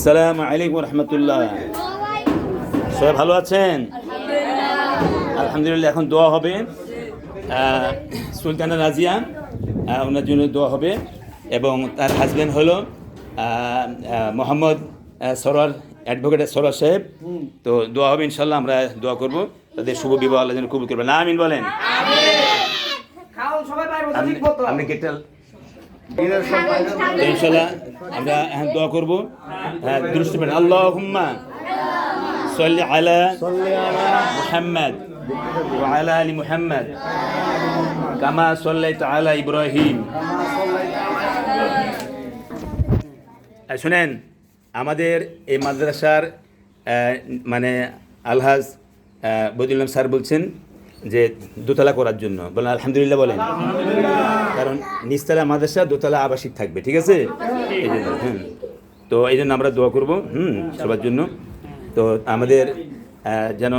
আসসালামু আলাইকুম রহমতুল্লাহ। সবাই ভালো আছেন? আলহামদুলিল্লাহ। এখন দোয়া হবে সুলতানা রাজিয়া, ওনার জন্য দোয়া হবে, এবং তার হাজব্যান্ড হলো মোহাম্মদ সরোয়ার, অ্যাডভোকেট সরোয়ার সাহেব। তো দোয়া হবে ইনশাল্লাহ, আমরা দোয়া করব তাদের শুভ বিবাহ আল্লাহ যেন কবুল করবেন। আমিন বলেন। আপনি গেটটা ইনশাল্লাহ আমরা এখন দোয়া করবো। দুরূদ পড়েন। আল্লাহুম্মা সাল্লি আলা মুহাম্মাদ ওয়া আলা আলি মুহাম্মাদ কামা সাল্লাইতা আলা ইব্রাহিম। শুনেন, আমাদের এই মাদ্রাসার মানে আলহাজ বদিউল্লাহ স্যার বলছেন যে দোতলা করার জন্য। বলেন আলহামদুলিল্লাহ বলেন। কারণ নিচতলা মাদ্রাসা, দোতলা আবাসিক থাকবে, ঠিক আছে? এই জন্য তো এই জন্য আমরা দোয়া করবো সবার জন্য। তো আমাদের যেন